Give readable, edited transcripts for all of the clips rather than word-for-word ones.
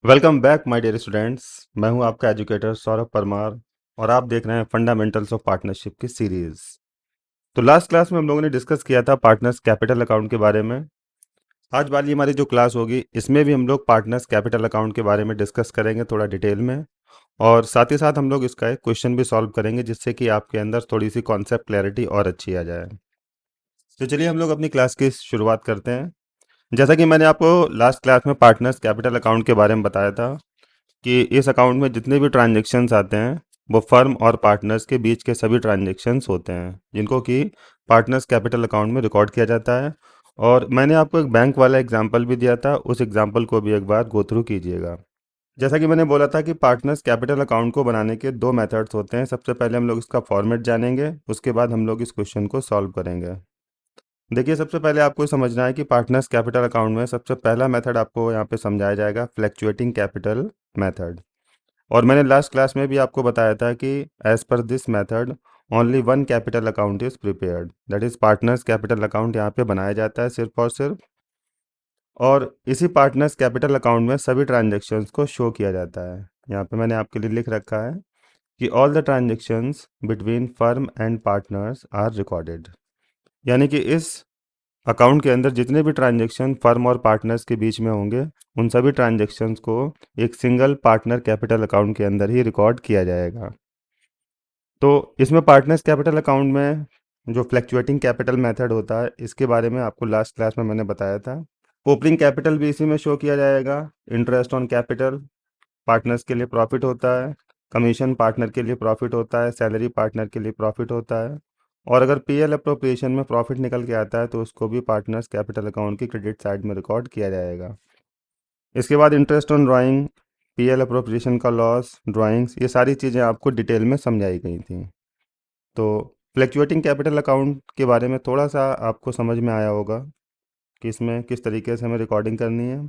Welcome back my dear students. मैं हूं आपका एजुकेटर सौरभ परमार और आप देख रहे हैं फंडामेंटल्स ऑफ पार्टनरशिप की सीरीज। तो लास्ट क्लास में हम लोगों ने डिस्कस किया था पार्टनर्स कैपिटल अकाउंट के बारे में। आज वाली हमारी जो क्लास होगी इसमें भी हम लोग पार्टनर्स कैपिटल अकाउंट के बारे में डिस्कस करेंगे थोड़ा डिटेल में, और साथ ही साथ हम लोग इसका एक क्वेश्चन भी सॉल्व करेंगे जिससे कि आपके अंदर थोड़ी सी कॉन्सेप्ट क्लैरिटी और अच्छी आ जाए। तो चलिए हम लोग अपनी क्लास की शुरुआत करते हैं। जैसा कि मैंने आपको लास्ट क्लास में पार्टनर्स कैपिटल अकाउंट के बारे में बताया था कि इस अकाउंट में जितने भी ट्रांजैक्शंस आते हैं वो फर्म और पार्टनर्स के बीच के सभी ट्रांजैक्शंस होते हैं जिनको कि पार्टनर्स कैपिटल अकाउंट में रिकॉर्ड किया जाता है। और मैंने आपको एक बैंक वाला एग्जांपल भी दिया था, उस एग्जांपल को भी एक बार गो थ्रू कीजिएगा। जैसा कि मैंने बोला था कि पार्टनर्स कैपिटल अकाउंट को बनाने के दो मेथड्स होते हैं। सबसे पहले हम लोग इसका फॉर्मेट जानेंगे, उसके बाद हम लोग इस क्वेश्चन को सॉल्व करेंगे। देखिए, सबसे पहले आपको समझना है कि पार्टनर्स कैपिटल अकाउंट में सबसे पहला मेथड आपको यहाँ पे समझाया जाएगा, फ्लैक्चुएटिंग कैपिटल मेथड। और मैंने लास्ट क्लास में भी आपको बताया था कि as per this method only one capital account is prepared, that is partners capital account यहाँ पे बनाया जाता है सिर्फ और सिर्फ। और इसी पार्टनर्स कैपिटल अकाउंट में सभी ट्रांजेक्शन्स को शो किया जाता है। यहाँ पे मैंने आपके लिए लिख रखा है कि all the transactions between firm and partners are recorded. यानी कि इस अकाउंट के अंदर जितने भी ट्रांजैक्शन फर्म और पार्टनर्स के बीच में होंगे उन सभी ट्रांजैक्शंस को एक सिंगल पार्टनर कैपिटल अकाउंट के अंदर ही रिकॉर्ड किया जाएगा। तो इसमें पार्टनर्स कैपिटल अकाउंट में जो फ्लैक्चुएटिंग कैपिटल मेथड होता है इसके बारे में आपको लास्ट क्लास में मैंने बताया था। ओपनिंग कैपिटल भी इसी में शो किया जाएगा। इंटरेस्ट ऑन कैपिटल पार्टनर्स के लिए प्रॉफिट होता है, कमीशन पार्टनर के लिए प्रॉफिट होता है, सैलरी पार्टनर के लिए प्रॉफिट होता है। और अगर पीएल अप्रोप्रिएशन में प्रॉफिट निकल के आता है तो उसको भी पार्टनर्स कैपिटल अकाउंट की क्रेडिट साइड में रिकॉर्ड किया जाएगा। इसके बाद interest on drawing, PL appropriation का लॉस, ड्राइंग्स, ये सारी चीज़ें आपको डिटेल में समझाई गई थी। तो फ्लैक्चुएटिंग कैपिटल अकाउंट के बारे में थोड़ा सा आपको समझ में आया होगा कि इसमें किस तरीके से हमें रिकॉर्डिंग करनी है।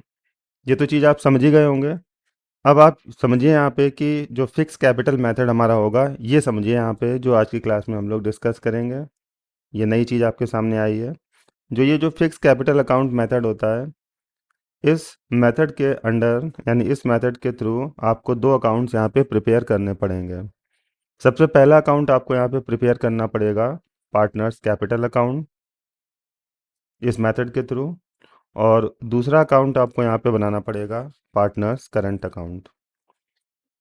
ये तो चीज़ आप समझ ही गए होंगे। अब आप समझिए यहाँ पे कि जो फिक्स कैपिटल मेथड हमारा होगा, ये समझिए यहाँ पे जो आज की क्लास में हम लोग डिस्कस करेंगे। ये नई चीज़ आपके सामने आई है। जो फिक्स कैपिटल अकाउंट मेथड होता है, इस मेथड के अंडर यानी इस मेथड के थ्रू आपको दो अकाउंट्स यहाँ पे प्रिपेयर करने पड़ेंगे। सबसे पहला अकाउंट आपको यहाँ पे प्रिपेयर करना पड़ेगा पार्टनर्स कैपिटल अकाउंट इस मेथड के थ्रू, और दूसरा अकाउंट आपको यहाँ पे बनाना पड़ेगा पार्टनर्स करंट अकाउंट।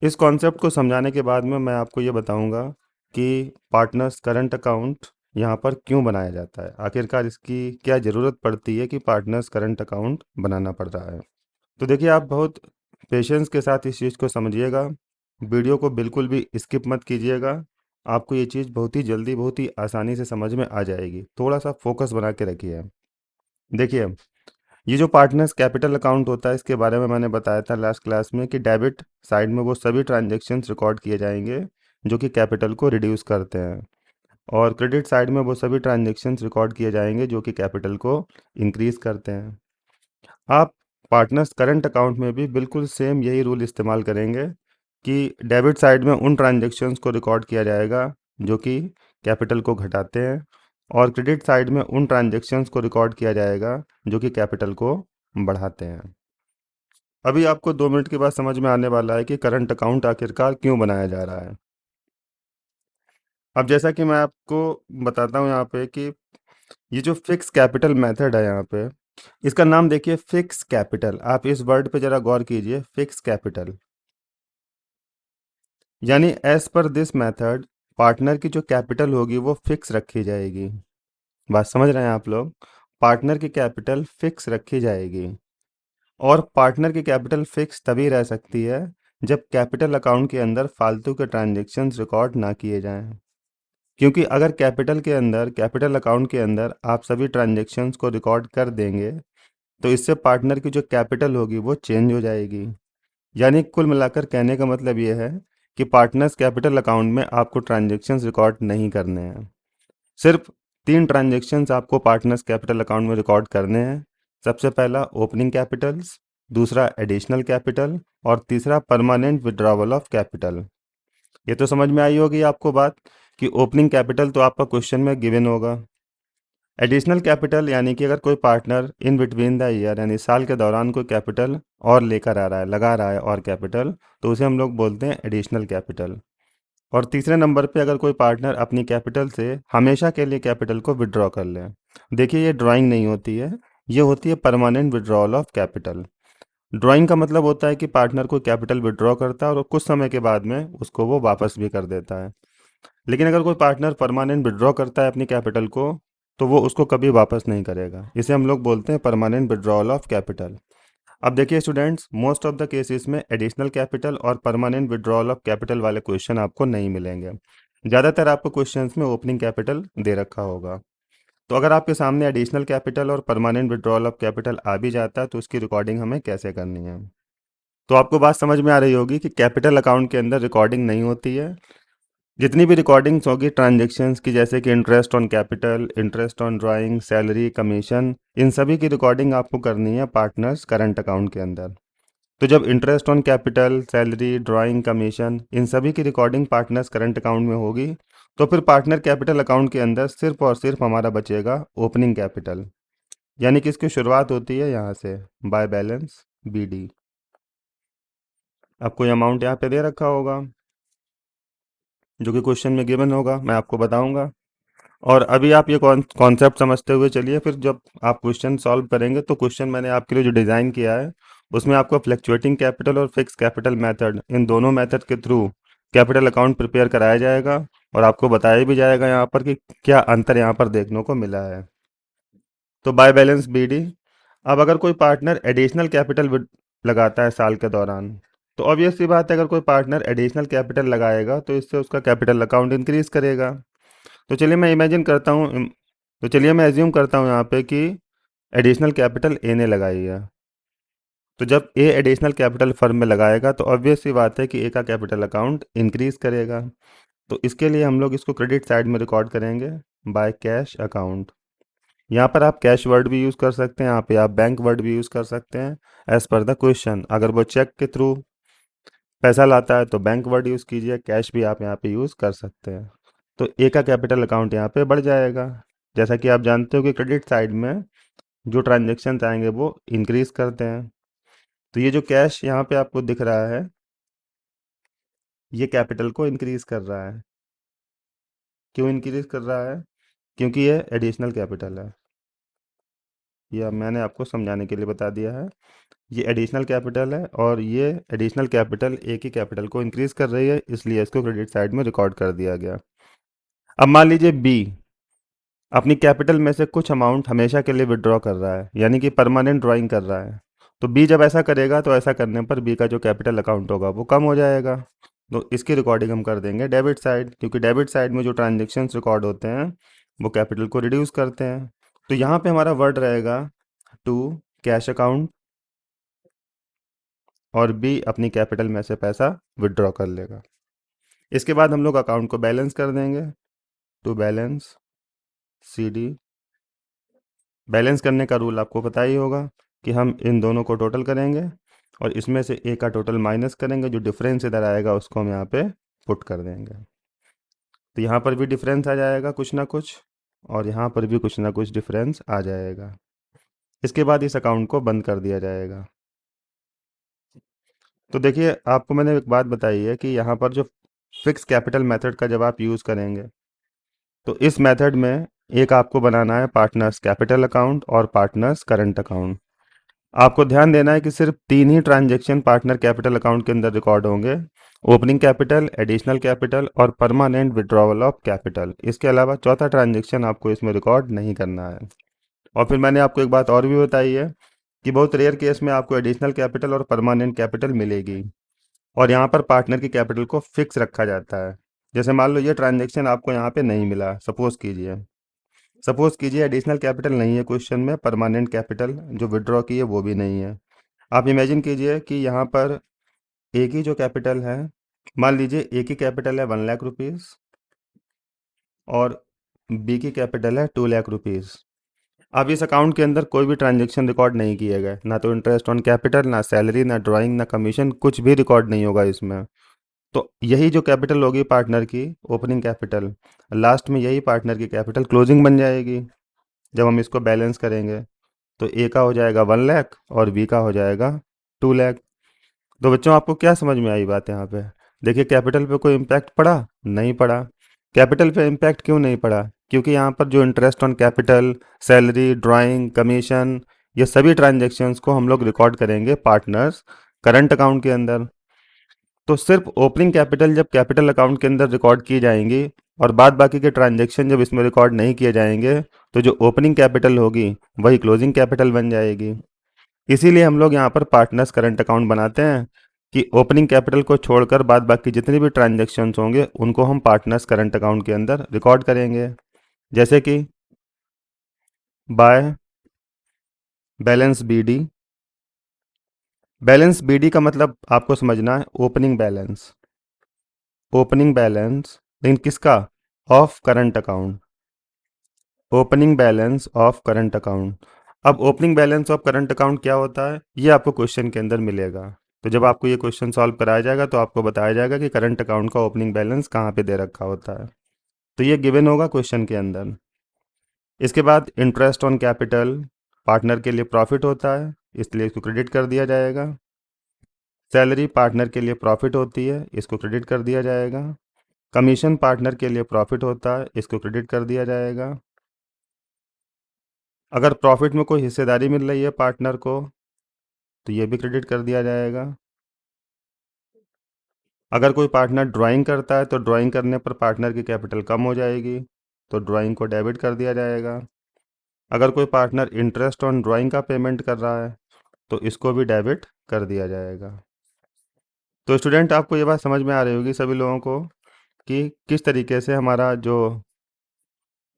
इस कॉन्सेप्ट को समझाने के बाद में मैं आपको ये बताऊंगा कि पार्टनर्स करंट अकाउंट यहाँ पर क्यों बनाया जाता है, आखिरकार इसकी क्या ज़रूरत पड़ती है कि पार्टनर्स करंट अकाउंट बनाना पड़ रहा है। तो देखिए, आप बहुत पेशेंस के साथ इस चीज़ को समझिएगा, वीडियो को बिल्कुल भी स्किप मत कीजिएगा। आपको ये चीज़ बहुत ही जल्दी बहुत ही आसानी से समझ में आ जाएगी, थोड़ा सा फोकस बना के रखिए। देखिए, ये जो पार्टनर्स कैपिटल अकाउंट होता है इसके बारे में मैंने बताया था लास्ट क्लास में कि डेबिट साइड में वो सभी ट्रांजैक्शंस रिकॉर्ड किए जाएंगे जो कि कैपिटल को रिड्यूस करते हैं, और क्रेडिट साइड में वो सभी ट्रांजैक्शंस रिकॉर्ड किए जाएंगे जो कि कैपिटल को इंक्रीज करते हैं। आप पार्टनर्स करंट अकाउंट में भी बिल्कुल सेम यही रूल इस्तेमाल करेंगे कि डेबिट साइड में उन ट्रांजैक्शंस को रिकॉर्ड किया जाएगा जो कि कैपिटल को घटाते हैं, और क्रेडिट साइड में उन ट्रांजैक्शंस को रिकॉर्ड किया जाएगा जो कि कैपिटल को बढ़ाते हैं। अभी आपको 2 मिनट के बाद समझ में आने वाला है कि करंट अकाउंट आखिरकार क्यों बनाया जा रहा है। अब जैसा कि मैं आपको बताता हूँ यहाँ पे कि ये जो फिक्स कैपिटल मेथड है यहाँ पे, इसका नाम देखिए फिक्स कैपिटल। आप इस वर्ड पे जरा गौर कीजिए, फिक्स कैपिटल। यानी as per this method partner की जो कैपिटल होगी वो फिक्स रखी जाएगी। बात समझ रहे हैं आप लोग? पार्टनर की कैपिटल फिक्स रखी जाएगी, और पार्टनर की कैपिटल फिक्स तभी रह सकती है जब कैपिटल अकाउंट के अंदर फालतू के ट्रांजैक्शंस रिकॉर्ड ना किए जाएं। क्योंकि अगर कैपिटल अकाउंट के अंदर आप सभी ट्रांजैक्शंस को रिकॉर्ड कर देंगे तो इससे पार्टनर की जो कैपिटल होगी वो चेंज हो जाएगी। यानी कुल मिलाकर कहने का मतलब ये है कि पार्टनर्स कैपिटल अकाउंट में आपको ट्रांजैक्शंस रिकॉर्ड नहीं करने हैं। सिर्फ 3 ट्रांजैक्शंस आपको पार्टनर्स कैपिटल अकाउंट में रिकॉर्ड करने हैं। सबसे पहला ओपनिंग कैपिटल्स, दूसरा एडिशनल कैपिटल, और तीसरा परमानेंट विड्रॉवल ऑफ कैपिटल। ये तो समझ में आई होगी आपको बात कि ओपनिंग कैपिटल तो आपका क्वेश्चन में गिवन होगा। एडिशनल कैपिटल यानी कि अगर कोई partner in between the year यानी साल के दौरान कोई कैपिटल और लेकर आ रहा है, लगा रहा है और कैपिटल, तो उसे हम लोग बोलते हैं एडिशनल कैपिटल। और तीसरे नंबर पे अगर कोई पार्टनर अपनी कैपिटल से हमेशा के लिए कैपिटल को विड्रॉ कर ले। देखिए, ये ड्राइंग नहीं होती है, ये होती है permanent withdrawal of capital. Drawing का मतलब होता है कि पार्टनर को कैपिटल विड्रॉ करता है और कुछ समय के बाद में उसको वो वापस भी कर देता है। लेकिन अगर कोई पार्टनर परमानेंट विड्रॉ करता है अपनी कैपिटल को, तो वो उसको कभी वापस नहीं करेगा। इसे हम लोग बोलते हैं परमानेंट विड्रॉल ऑफ कैपिटल। अब देखिए students, most of the cases में एडिशनल कैपिटल और परमानेंट विड्रॉल ऑफ कैपिटल वाले क्वेश्चन आपको नहीं मिलेंगे। ज़्यादातर आपको क्वेश्चंस में ओपनिंग कैपिटल दे रखा होगा। तो अगर आपके सामने एडिशनल कैपिटल और परमानेंट विड्रॉल ऑफ कैपिटल आ भी जाता है, तो उसकी रिकॉर्डिंग हमें कैसे करनी है। तो आपको बात समझ में आ रही होगी कि कैपिटल अकाउंट के अंदर रिकॉर्डिंग नहीं होती है। जितनी भी रिकॉर्डिंग्स होगी ट्रांजैक्शंस की, जैसे कि interest on capital, interest on drawing, salary, commission, इन सभी की रिकॉर्डिंग आपको करनी है पार्टनर्स करंट अकाउंट के अंदर। तो जब interest on capital, salary, drawing, commission, इन सभी की रिकॉर्डिंग पार्टनर्स करंट अकाउंट में होगी, तो फिर पार्टनर कैपिटल अकाउंट के अंदर सिर्फ और सिर्फ हमारा बचेगा ओपनिंग कैपिटल। यानी कि इसकी शुरुआत होती है यहाँ से, बाय बैलेंस BD। आपको ये अमाउंट यहाँ पे दे रखा होगा जो कि क्वेश्चन में गिवन होगा, मैं आपको बताऊंगा। और अभी आप ये कॉन्सेप्ट समझते हुए चलिए, फिर जब आप क्वेश्चन सॉल्व करेंगे तो क्वेश्चन मैंने आपके लिए जो डिज़ाइन किया है उसमें आपको फ्लक्चुएटिंग कैपिटल और फिक्स कैपिटल मेथड, इन दोनों मेथड के थ्रू कैपिटल अकाउंट प्रिपेयर कराया जाएगा और आपको बताया भी जाएगा यहाँ पर कि क्या अंतर यहाँ पर देखने को मिला है। तो बाय बैलेंस BD। अब अगर कोई पार्टनर एडिशनल कैपिटल लगाता है साल के दौरान, तो ऑब्वियस सी बात है, अगर कोई पार्टनर एडिशनल कैपिटल लगाएगा तो इससे उसका कैपिटल अकाउंट इंक्रीज करेगा। तो चलिए मैं इमेजिन करता हूँ तो चलिए मैं एज्यूम करता हूँ यहाँ पे कि एडिशनल कैपिटल ए ने लगाई है। तो जब ए एडिशनल कैपिटल फर्म में लगाएगा तो ऑब्वियस सी बात है कि ए का कैपिटल अकाउंट इंक्रीज करेगा। तो इसके लिए हम लोग इसको क्रेडिट साइड में रिकॉर्ड करेंगे बाय कैश अकाउंट। यहाँ पर आप कैश वर्ड भी यूज़ कर सकते हैं, यहाँ पे आप बैंक वर्ड भी यूज़ कर सकते हैं एज पर द क्वेश्चन। अगर वो चेक के थ्रू पैसा लाता है तो बैंक वर्ड यूज़ कीजिए, कैश भी आप यहाँ पे यूज़ कर सकते हैं। तो ए का कैपिटल अकाउंट यहाँ पे बढ़ जाएगा। जैसा कि आप जानते हो कि क्रेडिट साइड में जो ट्रांजेक्शन आएंगे वो इंक्रीज करते हैं। तो ये जो कैश यहाँ पे आपको दिख रहा है, ये कैपिटल को इंक्रीज कर रहा है। क्यों इंक्रीज कर रहा है? क्योंकि ये एडिशनल कैपिटल है। ये अब मैंने आपको समझाने के लिए बता दिया है। ये एडिशनल कैपिटल है और ये एडिशनल कैपिटल ए की कैपिटल को इंक्रीज कर रही है, इसलिए इसको क्रेडिट साइड में रिकॉर्ड कर दिया गया। अब मान लीजिए बी अपनी कैपिटल में से कुछ अमाउंट हमेशा के लिए विड्रॉ कर रहा है, यानी कि परमानेंट ड्राइंग कर रहा है। तो बी जब ऐसा करेगा तो ऐसा करने पर बी का जो कैपिटल अकाउंट होगा वो कम हो जाएगा। तो इसकी रिकॉर्डिंग हम कर देंगे डेबिट साइड, क्योंकि डेबिट साइड में जो ट्रांजेक्शन्स रिकॉर्ड होते हैं वो कैपिटल को रिड्यूस करते हैं। तो यहाँ पे हमारा वर्ड रहेगा टू कैश अकाउंट, और बी अपनी कैपिटल में से पैसा विड्रॉ कर लेगा। इसके बाद हम लोग अकाउंट को बैलेंस कर देंगे, टू बैलेंस CD। बैलेंस करने का रूल आपको पता ही होगा कि हम इन दोनों को टोटल करेंगे और इसमें से ए का टोटल माइनस करेंगे, जो डिफरेंस इधर आएगा उसको हम यहाँ पे पुट कर देंगे। तो यहाँ पर भी डिफरेंस आ जाएगा कुछ ना कुछ, और यहाँ पर भी कुछ ना कुछ डिफरेंस आ जाएगा। इसके बाद इस अकाउंट को बंद कर दिया जाएगा। तो देखिए, आपको मैंने एक बात बताई है कि यहाँ पर जो फिक्स कैपिटल मेथड का जब आप यूज़ करेंगे, तो इस मेथड में एक आपको बनाना है पार्टनर्स कैपिटल अकाउंट और पार्टनर्स करंट अकाउंट। आपको ध्यान देना है कि सिर्फ 3 ही ट्रांजैक्शन पार्टनर कैपिटल अकाउंट के अंदर रिकॉर्ड होंगे, ओपनिंग कैपिटल, एडिशनल कैपिटल और परमानेंट विड्रॉवल ऑफ कैपिटल। इसके अलावा चौथा ट्रांजैक्शन आपको इसमें रिकॉर्ड नहीं करना है। और फिर मैंने आपको एक बात और भी बताई है कि बहुत रेयर केस में आपको एडिशनल कैपिटल और परमानेंट कैपिटल मिलेगी, और यहाँ पर पार्टनर की कैपिटल को फिक्स रखा जाता है। जैसे मान लो ये ट्रांजैक्शन आपको यहाँ पे नहीं मिला, सपोज कीजिए एडिशनल कैपिटल नहीं है क्वेश्चन में, परमानेंट कैपिटल जो विड्रॉ की है वो भी नहीं है। आप इमेजिन कीजिए कि यहाँ पर ए की जो कैपिटल है, मान लीजिए ए की कैपिटल है 1 लाख रुपीज़ और बी की कैपिटल है 2 लाख रुपीज़। अब इस अकाउंट के अंदर कोई भी ट्रांजेक्शन रिकॉर्ड नहीं किए गए, ना तो इंटरेस्ट ऑन कैपिटल, ना सैलरी, ना ड्राइंग, ना कमीशन, कुछ भी रिकॉर्ड नहीं होगा इसमें। तो यही जो कैपिटल होगी पार्टनर की ओपनिंग कैपिटल, लास्ट में यही पार्टनर की कैपिटल क्लोजिंग बन जाएगी। जब हम इसको बैलेंस करेंगे तो ए का हो जाएगा 1 लाख और बी का हो जाएगा 2 लाख। तो बच्चों आपको क्या समझ में आई बात यहाँ पे? देखिए कैपिटल पे कोई इम्पैक्ट पड़ा? नहीं पड़ा। कैपिटल पे इम्पैक्ट क्यों नहीं पड़ा? क्योंकि यहाँ पर जो interest on capital, salary, drawing, commission, ये सभी ट्रांजेक्शन्स को हम लोग रिकॉर्ड करेंगे पार्टनर्स करंट अकाउंट के अंदर। तो सिर्फ ओपनिंग कैपिटल जब कैपिटल अकाउंट के अंदर रिकॉर्ड की जाएंगी और बाद बाकी के ट्रांजेक्शन जब इसमें रिकॉर्ड नहीं किए जाएंगे, तो जो ओपनिंग कैपिटल होगी वही क्लोजिंग कैपिटल बन जाएगी। इसीलिए हम लोग यहाँ पर पार्टनर्स करंट अकाउंट बनाते हैं कि ओपनिंग कैपिटल को छोड़कर बाद बाकी जितनी भी ट्रांजेक्शन्स होंगे उनको हम पार्टनर्स करंट अकाउंट के अंदर रिकॉर्ड करेंगे। जैसे कि by balance BD. Balance BD का मतलब आपको समझना है ओपनिंग बैलेंस। ओपनिंग बैलेंस लेकिन किसका? Of current account. Opening balance of current account. अब opening balance of current account क्या होता है ये आपको क्वेश्चन के अंदर मिलेगा। तो जब आपको ये क्वेश्चन सॉल्व कराया जाएगा तो आपको बताया जाएगा कि करंट अकाउंट का ओपनिंग बैलेंस कहाँ पे दे रखा होता है। तो ये गिवन होगा क्वेश्चन के अंदर। इसके बाद इंटरेस्ट ऑन कैपिटल पार्टनर के लिए प्रॉफिट होता है, इसलिए इसको क्रेडिट कर दिया जाएगा। सैलरी पार्टनर के लिए प्रॉफिट होती है, इसको क्रेडिट कर दिया जाएगा। कमीशन पार्टनर के लिए प्रॉफिट होता है, इसको क्रेडिट कर दिया जाएगा। अगर प्रॉफिट में कोई हिस्सेदारी मिल रही है पार्टनर को तो ये भी क्रेडिट कर दिया जाएगा। अगर कोई पार्टनर ड्राइंग करता है तो ड्राइंग करने पर पार्टनर की कैपिटल कम हो जाएगी, तो ड्राइंग को डेबिट कर दिया जाएगा। अगर कोई पार्टनर इंटरेस्ट ऑन ड्राइंग का पेमेंट कर रहा है तो इसको भी डेबिट कर दिया जाएगा। तो स्टूडेंट आपको ये बात समझ में आ रही होगी सभी लोगों को कि किस तरीके से हमारा जो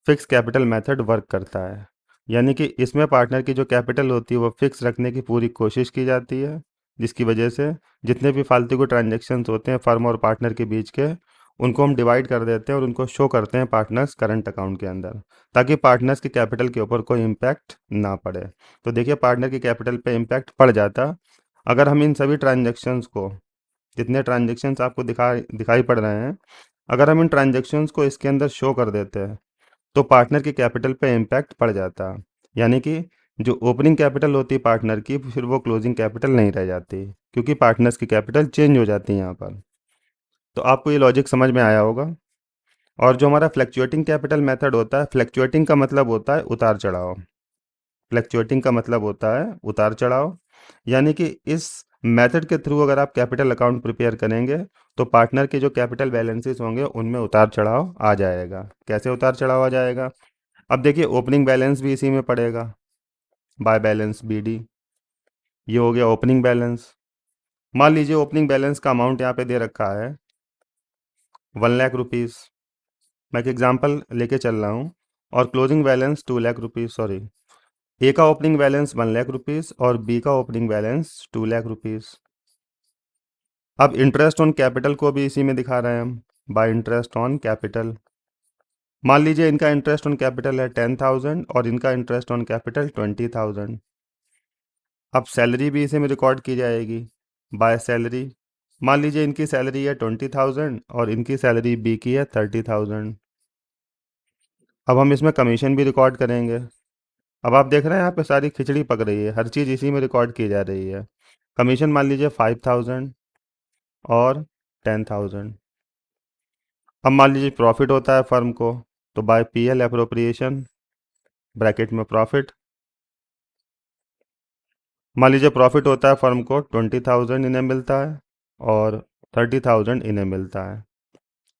फिक्स कैपिटल मेथड वर्क करता है। यानी कि इसमें पार्टनर की जो कैपिटल होती है वो फिक्स रखने की पूरी कोशिश की जाती है, जिसकी वजह से जितने भी फालतू के ट्रांजेक्शन्स होते हैं फर्म और पार्टनर के बीच के, उनको हम डिवाइड कर देते हैं और उनको शो करते हैं पार्टनर्स करंट अकाउंट के अंदर, ताकि पार्टनर्स की कैपिटल के ऊपर कोई इम्पैक्ट ना पड़े। तो देखिए पार्टनर की कैपिटल पे इम्पैक्ट पड़ जाता अगर हम इन सभी ट्रांजेक्शन्स को, जितने ट्रांजेक्शन्स आपको दिखाई दिखाई पड़ रहे हैं, अगर हम इन ट्रांजेक्शन्स को इसके अंदर शो कर देते हैं तो पार्टनर की कैपिटल पे इम्पैक्ट पड़ जाता। यानी कि जो ओपनिंग कैपिटल होती है पार्टनर की फिर वो क्लोजिंग कैपिटल नहीं रह जाती, क्योंकि पार्टनर्स की कैपिटल चेंज हो जाती है यहाँ पर। तो आपको ये लॉजिक समझ में आया होगा। और जो हमारा फ्लैक्चुएटिंग कैपिटल मेथड होता है, फ्लैक्चुएटिंग का मतलब होता है उतार चढ़ाव। फ्लैक्चुएटिंग का मतलब होता है उतार चढ़ाव। यानी कि इस मेथड के थ्रू अगर आप कैपिटल अकाउंट प्रिपेयर करेंगे तो पार्टनर के जो कैपिटल बैलेंसेस होंगे उनमें उतार चढ़ाव आ जाएगा। कैसे उतार चढ़ाव आ जाएगा? अब देखिए ओपनिंग बैलेंस भी इसी में पड़ेगा, बाय बैलेंस बीडी। ये हो गया ओपनिंग बैलेंस। मान लीजिए ओपनिंग बैलेंस का अमाउंट यहाँ पे दे रखा है 1 लाख रुपीज़। मैं एक एग्जांपल लेके चल रहा हूँ। और closing balance 2 lakh rupees, sorry, A का ओपनिंग बैलेंस 1 लाख रुपीज़ और बी का ओपनिंग बैलेंस 2 लाख रुपीज़। अब इंटरेस्ट ऑन कैपिटल को भी इसी में दिखा रहे हैं हम, बाय इंटरेस्ट ऑन कैपिटल। मान लीजिए इनका इंटरेस्ट ऑन कैपिटल है 10,000 और इनका इंटरेस्ट ऑन कैपिटल 20,000। अब सैलरी भी इसी में रिकॉर्ड की जाएगी, बाय सैलरी। मान लीजिए इनकी सैलरी है 20,000 और इनकी सैलरी बी की है 30,000। अब हम इसमें कमीशन भी रिकॉर्ड करेंगे। अब आप देख रहे हैं यहाँ पे सारी खिचड़ी पक रही है, हर चीज़ इसी में रिकॉर्ड की जा रही है। कमीशन मान लीजिए 5,000 और 10,000। अब मान लीजिए प्रॉफिट होता है फर्म को, तो by P L appropriation bracket में प्रॉफिट। मान लीजिए प्रॉफिट होता है फर्म को 20,000 इन्हें मिलता है और 30,000 इन्हें मिलता है।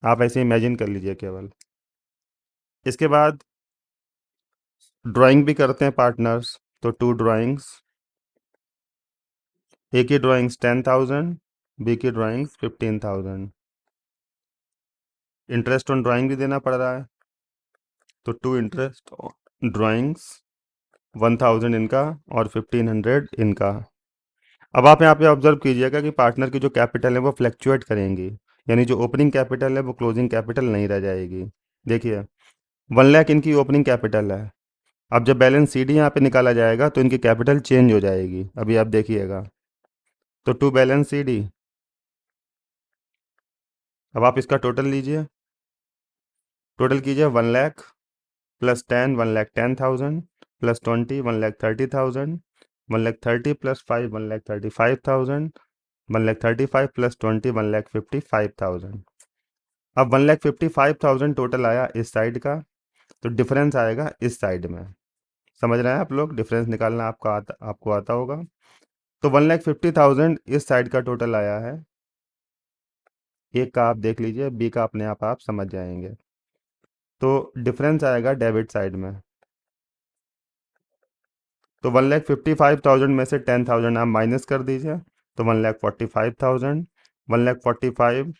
आप ऐसे इमेजिन कर लीजिए केवल। इसके बाद ड्राइंग भी करते हैं पार्टनर्स, तो 2 ड्राइंग्स। ए की ड्राइंग्स 10,000, बी की ड्राइंग्स 15,000। इंटरेस्ट ऑन ड्राइंग भी देना पड़ रहा है, तो 2 इंटरेस्ट ड्राइंग्स, 1,000 इनका और 1,500 इनका। अब आप यहाँ पे ऑब्जर्व कीजिएगा कि पार्टनर की जो कैपिटल है वो फ्लैक्चुएट करेंगी, यानी जो ओपनिंग कैपिटल है वो क्लोजिंग कैपिटल नहीं रह जाएगी। देखिए 1 लाख इनकी ओपनिंग कैपिटल है। अब जब बैलेंस सी डी यहाँ पे निकाला जाएगा तो इनकी कैपिटल चेंज हो जाएगी, अभी आप देखिएगा। तो टू बैलेंस सी डी, अब आप इसका टोटल लीजिए, टोटल कीजिए 1 lakh plus 10 1,10,000 plus 20 1,30,000 1,30,000 plus 5 1,35,000 1,35,000 plus 20 1,55,000। अब 1,55,000 टोटल आया इस साइड का, तो डिफरेंस आएगा इस साइड में। समझ रहे हैं आप लोग, डिफरेंस निकालना आपको आता होगा। तो 1,50,000 इस साइड का टोटल आया है, एक का आप देख लीजिए, बी का अपने आप समझ जाएंगे। तो डिफरेंस आएगा डेबिट साइड में। तो 1,55,000 में से 10,000 आप माइनस कर दीजिए, तो 1,45,000 1,45,000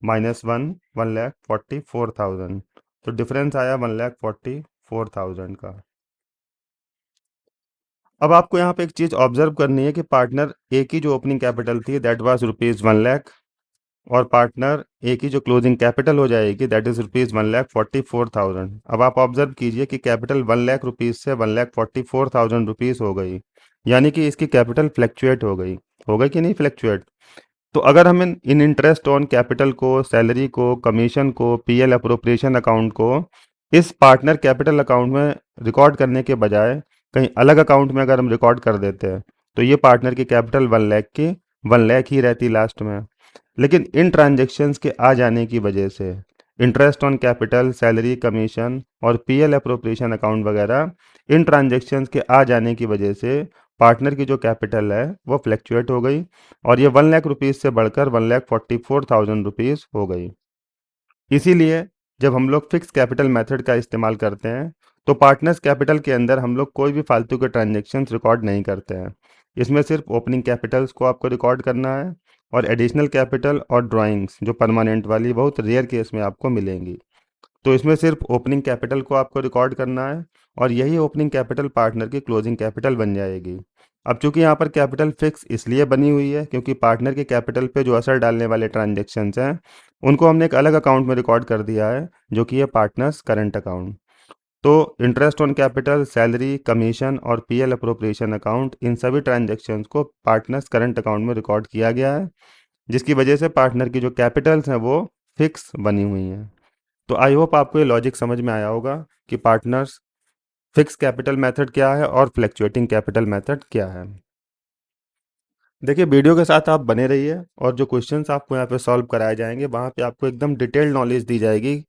माइनस 1,44,000, तो डिफरेंस आया 1,44,000 का। अब आपको यहाँ पे एक चीज ऑब्जर्व करनी है कि पार्टनर ए की जो ओपनिंग कैपिटल थी दैट वाज ₹1,00,000, और पार्टनर ए की जो क्लोजिंग कैपिटल हो जाएगी दैट इज ₹1,44,000। अब आप ऑब्जर्व कीजिए कि कैपिटल ₹1,00,000 से ₹1,44,000 हो गई, यानी कि इसकी कैपिटल फ्लैक्चुएट हो गई कि नहीं फ्लैक्चुएट। तो अगर हम इन इंटरेस्ट ऑन कैपिटल को, सैलरी को, कमीशन को, पीएल अप्रोप्रिएशन अकाउंट को इस पार्टनर कैपिटल अकाउंट में रिकॉर्ड करने के बजाय कहीं अलग अकाउंट में अगर हम रिकॉर्ड कर देते हैं, तो ये पार्टनर की कैपिटल 1,00,000 की 1,00,000 ही रहती लास्ट में। लेकिन इन ट्रांजैक्शंस के आ जाने की वजह से interest on capital, salary, commission और पीएल अप्रोप्रिएशन अकाउंट वगैरह, इन ट्रांजैक्शंस के आ जाने की वजह से पार्टनर की जो कैपिटल है वो फ्लैक्चुएट हो गई, और ये 1,00,000 से बढ़कर 1,44,000 हो गई। इसीलिए जब हम लोग फिक्स कैपिटल मेथड का इस्तेमाल करते हैं, तो पार्टनर्स कैपिटल के अंदर हम लोग कोई भी फालतू के ट्रांजेक्शन्स रिकॉर्ड नहीं करते हैं। इसमें सिर्फ ओपनिंग कैपिटल्स को आपको रिकॉर्ड करना है, और एडिशनल कैपिटल और ड्राइंग्स जो परमानेंट वाली बहुत रेयर केस में आपको मिलेंगी। तो इसमें सिर्फ ओपनिंग कैपिटल को आपको रिकॉर्ड करना है, और यही ओपनिंग कैपिटल पार्टनर की क्लोजिंग कैपिटल बन जाएगी। अब चूंकि यहाँ पर कैपिटल फिक्स इसलिए बनी हुई है क्योंकि पार्टनर के कैपिटल पे जो असर डालने वाले ट्रांजेक्शन्स हैं उनको हमने एक अलग अकाउंट में रिकॉर्ड कर दिया है, जो कि है पार्टनर्स करंट अकाउंट। तो interest on capital, salary, commission और पीएल अप्रोप्रिएशन अकाउंट, इन सभी ट्रांजेक्शन्स को पार्टनर्स करंट अकाउंट में रिकॉर्ड किया गया है, जिसकी वजह से पार्टनर की जो कैपिटल्स हैं वो फिक्स बनी हुई हैं। तो आई होप आपको ये लॉजिक समझ में आया होगा कि पार्टनर्स फिक्स कैपिटल मेथड क्या है और फ्लैक्चुएटिंग कैपिटल मेथड क्या है। देखिए, वीडियो के साथ आप बने रहिए, और जो क्वेश्चंस आपको यहाँ पे सॉल्व कराए जाएंगे वहाँ पे आपको एकदम डिटेल्ड नॉलेज दी जाएगी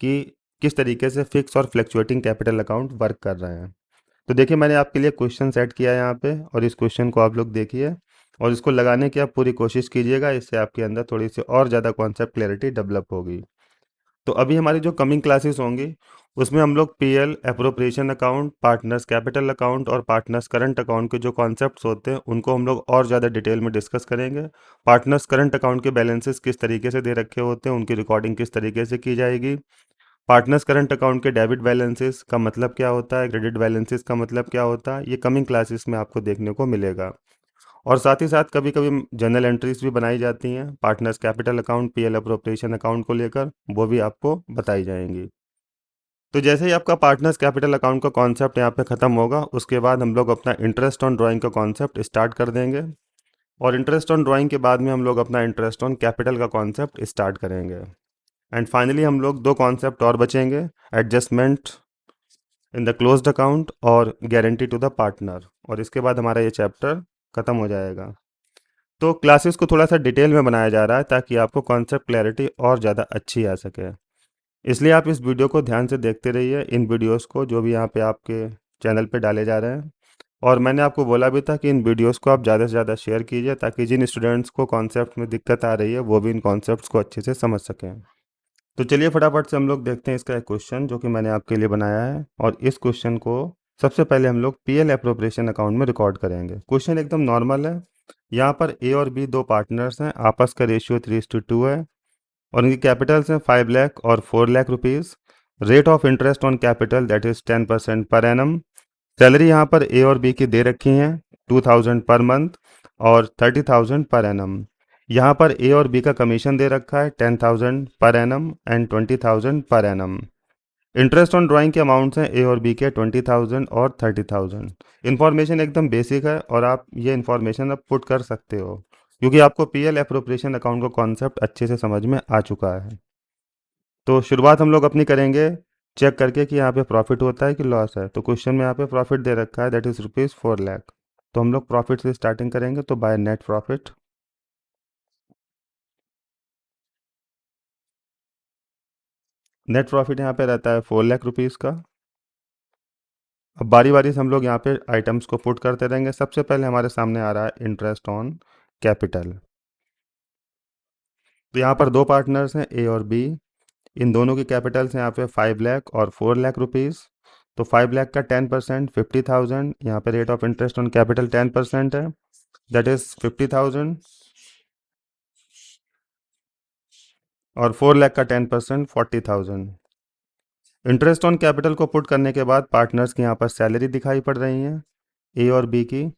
कि किस तरीके से फिक्स और फ्लैक्चुएटिंग कैपिटल अकाउंट वर्क कर रहे हैं। तो देखिए, मैंने आपके लिए क्वेश्चन सेट किया है यहाँ पे, और इस क्वेश्चन को आप लोग देखिए और इसको लगाने की आप पूरी कोशिश कीजिएगा, इससे आपके अंदर थोड़ी सी और ज़्यादा कॉन्सेप्ट क्लैरिटी डेवलप होगी। तो अभी हमारी जो कमिंग क्लासेस होंगी उसमें हम लोग PL appropriation account, partners capital account और पार्टनर्स करंट अकाउंट के जो कॉन्सेप्ट्स होते हैं उनको हम लोग और ज़्यादा डिटेल में डिस्कस करेंगे। पार्टनर्स करंट अकाउंट के बैलेंसेस किस तरीके से दे रखे होते हैं, उनकी रिकॉर्डिंग किस तरीके से की जाएगी, पार्टनर्स करंट अकाउंट के डेबिट बैलेंसेस का मतलब क्या होता है, क्रेडिट बैलेंसेस का मतलब क्या होता है, ये कमिंग क्लासेस में आपको देखने को मिलेगा। और साथ ही साथ कभी कभी जर्नल एंट्रीज भी बनाई जाती हैं partners capital account, PL appropriation account को लेकर, वो भी आपको बताई जाएंगी। तो जैसे ही आपका पार्टनर्स कैपिटल अकाउंट का कॉन्सेप्ट यहाँ पे ख़त्म होगा, उसके बाद हम लोग अपना इंटरेस्ट ऑन ड्राइंग का कॉन्सेप्ट स्टार्ट कर देंगे, और इंटरेस्ट ऑन ड्राइंग के बाद में हम लोग अपना इंटरेस्ट ऑन कैपिटल का कॉन्सेप्ट स्टार्ट करेंगे। एंड फाइनली हम लोग दो कॉन्सेप्ट और बचेंगे, adjustment in the closed account और गारंटी टू द पार्टनर, और इसके बाद हमारा ये चैप्टर ख़त्म हो जाएगा। तो क्लासेस को थोड़ा सा डिटेल में बनाया जा रहा है ताकि आपको कॉन्सेप्ट क्लैरिटी और ज़्यादा अच्छी आ सके, इसलिए आप इस वीडियो को ध्यान से देखते रहिए, इन वीडियोस को जो भी यहाँ पे आपके चैनल पे डाले जा रहे हैं। और मैंने आपको बोला भी था कि इन वीडियोस को आप ज़्यादा से ज़्यादा शेयर कीजिए ताकि जिन स्टूडेंट्स को कॉन्सेप्ट में दिक्कत आ रही है वो भी इन कॉन्सेप्ट्स को अच्छे से समझ सकें। तो चलिए फटाफट से हम लोग देखते हैं इसका एक क्वेश्चन जो कि मैंने आपके लिए बनाया है, और इस क्वेश्चन को सबसे पहले हम लोग पीएल एप्रोप्रिएशन अकाउंट में रिकॉर्ड करेंगे। क्वेश्चन एकदम नॉर्मल है। यहाँ पर ए और बी दो पार्टनर्स हैं, आपस का रेशियो 3:2 है, और इनकी कैपिटल्स हैं 5,00,000 और 4,00,000 rupees. Rate of interest on capital that is 10% per annum. Salary यहाँ पर ए और बी की दे रखी हैं 2,000 पर मंथ और 30,000 पर एनम। यहाँ पर ए और बी का कमीशन दे रखा है 10,000 per annum and 20,000 per annum. Interest on drawing के अमाउंट्स हैं ए और बी के 20,000 और 30,000। इन्फॉर्मेशन एकदम बेसिक है, और आप ये इन्फॉर्मेशन अब पुट कर सकते हो क्योंकि आपको पीएल एप्रोप्रिएशन अकाउंट का कॉन्सेप्ट अच्छे से समझ में आ चुका है। तो शुरुआत हम लोग अपनी करेंगे चेक करके कि यहाँ पे प्रॉफिट होता है कि लॉस है। तो क्वेश्चन में यहाँ पे प्रॉफिट दे रखा है, दैट इज ₹4 लाख। तो हम लोग प्रॉफिट से स्टार्टिंग करेंगे, तो by net profit. Net profit यहाँ पे रहता है ₹4 लाख का। अब बारी बारी से हम लोग यहाँ पे आइटम्स को पुट करते रहेंगे। सबसे पहले हमारे सामने आ रहा है इंटरेस्ट ऑन कैपिटल। तो यहाँ पर दो पार्टनर्स हैं, ए और बी। इन दोनों की कैपिटल्स हैं यहाँ पे 5 लाख और ₹4 लाख। तो 5 लाख का 10% 50,000। यहाँ पे rate of interest on capital 10% है, दैट इज 50,000। और 4 लाख का 10% 40,000। इंटरेस्ट ऑन कैपिटल को पुट करने के बाद पार्टनर्स की यहाँ पर सैलरी दिखाई पड़ रही है, ए और बी की।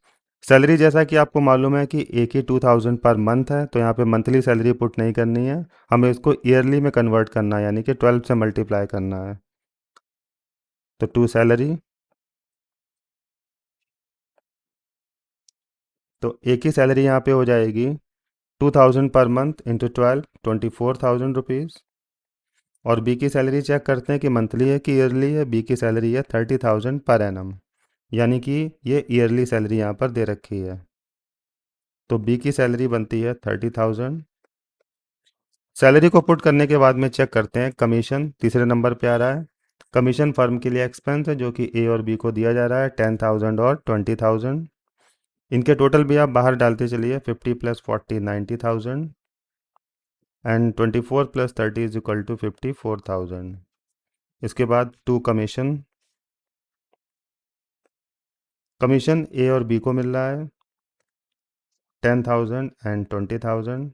सैलरी जैसा कि आपको मालूम है कि ए की 2,000 पर मंथ है, तो यहाँ पे मंथली सैलरी पुट नहीं करनी है, हमें इसको ईयरली में कन्वर्ट करना है, यानी कि 12 से मल्टीप्लाई करना है। तो टू सैलरी, तो ए की सैलरी यहाँ पे हो जाएगी 2,000 पर मंथ इंटू 12, ₹24,000। और बी की सैलरी चेक करते हैं कि मंथली है कि ईयरली है। बी की सैलरी है 30,000 पर एनम, यानी कि ये ईयरली सैलरी यहाँ पर दे रखी है। तो बी की सैलरी बनती है 30,000। सैलरी को पुट करने के बाद में चेक करते हैं कमीशन, तीसरे नंबर पे आ रहा है। कमीशन फर्म के लिए एक्सपेंस है, जो कि ए और बी को दिया जा रहा है, 10,000 और 20,000। इनके टोटल भी आप बाहर डालते चलिए, 50 + 40 90,000 एंड 24 + 30 इज इक्वल टू 54,000। इसके बाद टू कमीशन, कमीशन ए और बी को मिल रहा है 10,000 एंड 20,000।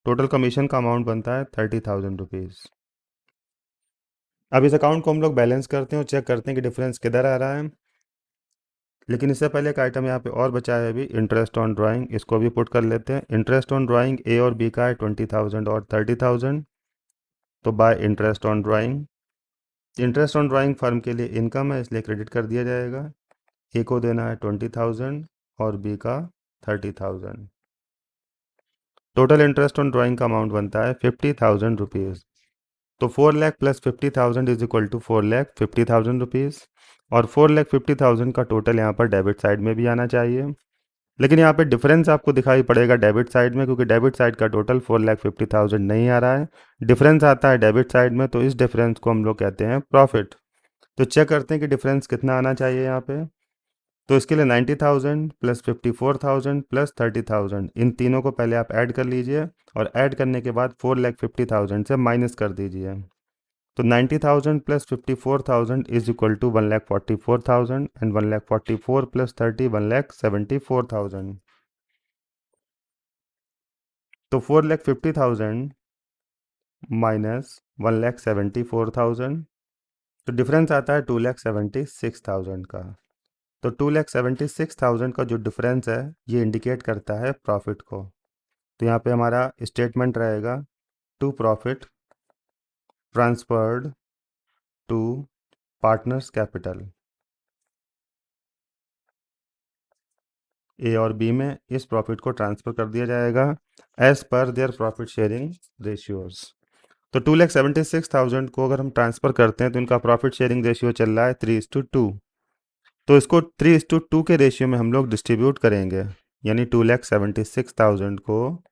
टोटल कमीशन का अमाउंट बनता है ₹30,000। अब इस अकाउंट को हम लोग बैलेंस करते हैं और चेक करते हैं कि डिफरेंस किधर आ रहा है। लेकिन इससे पहले एक आइटम यहाँ पे और बचा है अभी, इंटरेस्ट ऑन ड्राइंग। इसको भी पुट कर लेते हैं। इंटरेस्ट ऑन ड्राइंग ए और बी का है 20,000 और 30,000। तो by interest on drawing, interest on drawing firm के लिए इनकम है, इसलिए क्रेडिट कर दिया जाएगा। ए को देना है 20,000 और बी का 30,000। टोटल इंटरेस्ट ऑन ड्राइंग का अमाउंट बनता है ₹50,000। तो 4 lakh plus 50,000 is equal to 4,50,000। और 4,50,000 का टोटल यहाँ पर डेबिट साइड में भी आना चाहिए। लेकिन यहाँ पे डिफरेंस आपको दिखाई पड़ेगा डेबिट साइड में, क्योंकि डेबिट साइड का टोटल 4,50,000 नहीं आ रहा है, डिफरेंस आता है डेबिट साइड में। तो इस डिफरेंस को हम लोग कहते हैं प्रॉफिट। तो चेक करते हैं कि डिफरेंस कितना आना चाहिए यहाँ पे। तो इसके लिए 90,000 प्लस 54,000 प्लस 30,000, इन तीनों को पहले आप ऐड कर लीजिए, और ऐड करने के बाद 4,50,000 से माइनस कर दीजिए। तो 90,000 plus 54,000 is equal to 1,44,000 and 1,44,000 plus 30 1,74,000। तो 4,50,000 माइनस 1,74,000, तो डिफरेंस आता है 2,76,000 का। तो 2,76,000 का जो डिफरेंस है, ये इंडिकेट करता है प्रॉफिट को। तो यहाँ पे हमारा स्टेटमेंट रहेगा, to profit transferred to partners capital. A और बी में इस प्रॉफिट को ट्रांसफ़र कर दिया जाएगा as per their profit sharing ratios. तो 2,76,000 को अगर हम ट्रांसफ़र करते हैं, तो इनका प्रॉफिट शेयरिंग रेशियो चल रहा है 3:2। तो इसको 3:2 के रेशियो में हम लोग डिस्ट्रीब्यूट करेंगे, यानी 2,76,000 को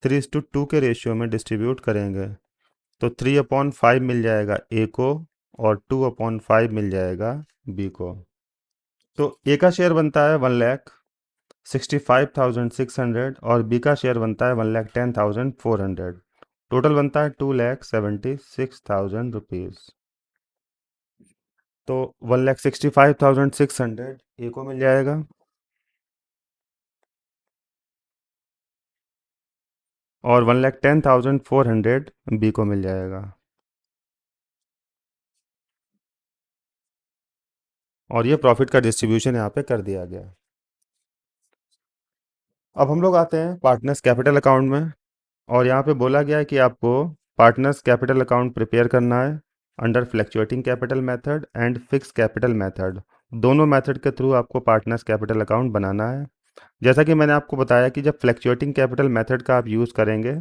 3:2 के रेशियो में डिस्ट्रीब्यूट करेंगे। तो 3/5 मिल जाएगा ए को, और 2/5 मिल जाएगा बी को। तो ए का शेयर बनता है 1,65,600 और बी का शेयर बनता है 1,10,400। टोटल बनता है ₹2,76,000। तो 1,65,600 ए को मिल जाएगा, और 1,10,400 बी को मिल जाएगा। और ये प्रॉफिट का डिस्ट्रीब्यूशन यहाँ पे कर दिया गया। अब हम लोग आते हैं पार्टनर्स कैपिटल अकाउंट में, और यहाँ पे बोला गया है कि आपको पार्टनर्स कैपिटल अकाउंट प्रिपेयर करना है under fluctuating capital method and fix capital method. दोनों मेथड के थ्रू आपको पार्टनर्स कैपिटल अकाउंट बनाना है। जैसा कि मैंने आपको बताया कि जब फ्लैक्चुएटिंग कैपिटल मेथड का आप यूज़ करेंगे,